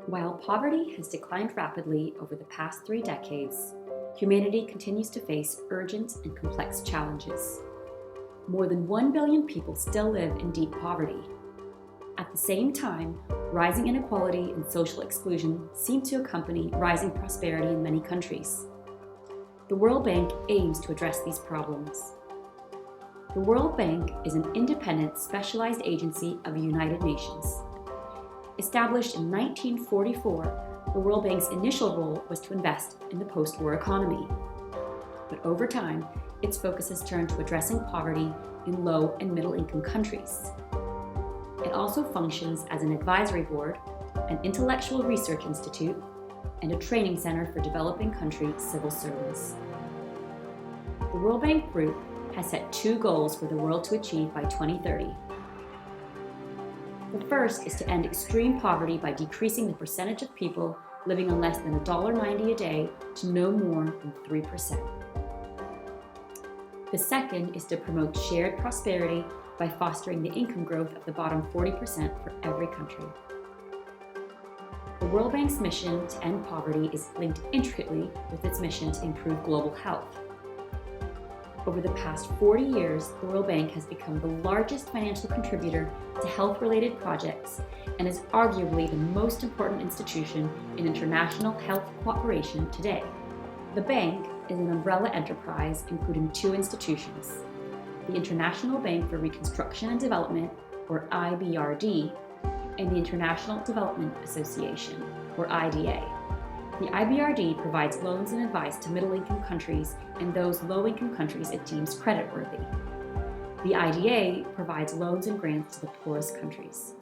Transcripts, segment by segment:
While poverty has declined rapidly over the past 3 decades, humanity continues to face urgent and complex challenges. More than 1 billion people still live in deep poverty. At the same time, rising inequality and social exclusion seem to accompany rising prosperity in many countries. The World Bank aims to address these problems. The World Bank is an independent, specialized agency of the United Nations. Established in 1944, the World Bank's initial role was to invest in the post-war economy. But over time, its focus has turned to addressing poverty in low and middle-income countries. It also functions as an advisory board, an intellectual research institute, and a training center for developing country civil servants. The World Bank Group has set 2 goals for the world to achieve by 2030. The first is to end extreme poverty by decreasing the percentage of people living on less than $1.90 a day to no more than 3%. The second is to promote shared prosperity by fostering the income growth of the bottom 40% for every country. The World Bank's mission to end poverty is linked intricately with its mission to improve global health. Over the past 40 years, the World Bank has become the largest financial contributor to health-related projects and is arguably the most important institution in international health cooperation today. The bank is an umbrella enterprise including 2 institutions: the International Bank for Reconstruction and Development, or IBRD, and the International Development Association, or IDA. The IBRD provides loans and advice to middle-income countries and those low-income countries it deems creditworthy. The IDA provides loans and grants to the poorest countries.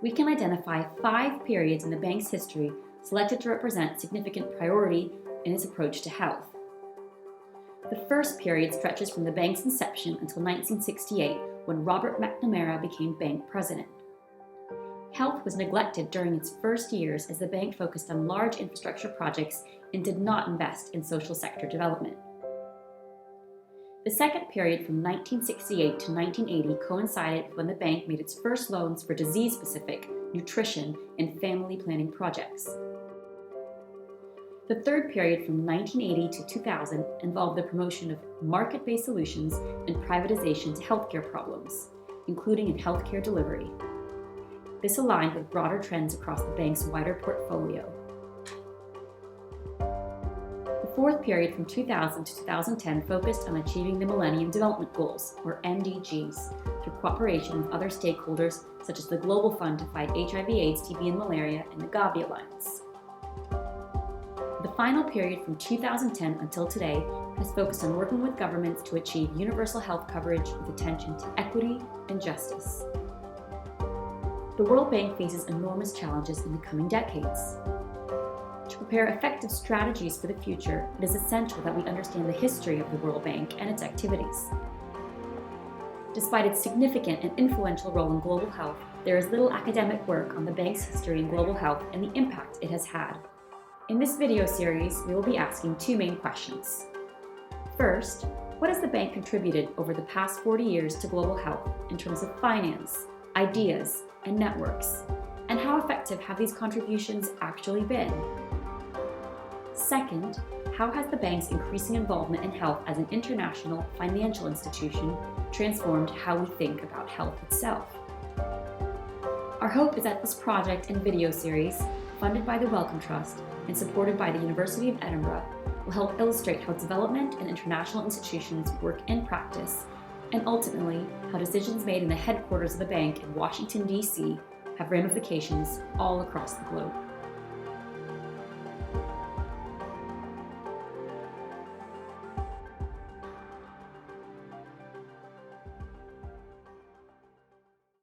We can identify 5 periods in the bank's history selected to represent significant priority in its approach to health. The first period stretches from the bank's inception until 1968, when Robert McNamara became bank president. Health was neglected during its first years as the bank focused on large infrastructure projects and did not invest in social sector development. The second period from 1968 to 1980 coincided when the bank made its first loans for disease-specific, nutrition, and family planning projects. The third period from 1980 to 2000 involved the promotion of market-based solutions and privatization to healthcare problems, including in healthcare delivery. This aligned with broader trends across the bank's wider portfolio. The fourth period from 2000 to 2010 focused on achieving the Millennium Development Goals, or MDGs, through cooperation with other stakeholders such as the Global Fund to fight HIV/AIDS, TB, and malaria, and the Gavi Alliance. The final period from 2010 until today has focused on working with governments to achieve universal health coverage with attention to equity and justice. The World Bank faces enormous challenges in the coming decades. To prepare effective strategies for the future, it is essential that we understand the history of the World Bank and its activities. Despite its significant and influential role in global health, there is little academic work on the bank's history in global health and the impact it has had. In this video series, we will be asking 2 main questions. First, what has the bank contributed over the past 40 years to global health in terms of finance, ideas, and networks, and how effective have these contributions actually been? Second, how has the bank's increasing involvement in health as an international financial institution transformed how we think about health itself? Our hope is that this project and video series, funded by the Wellcome Trust and supported by the University of Edinburgh, will help illustrate how development and international institutions work in practice, and ultimately how decisions made in the headquarters of the bank in Washington, D.C. have ramifications all across the globe.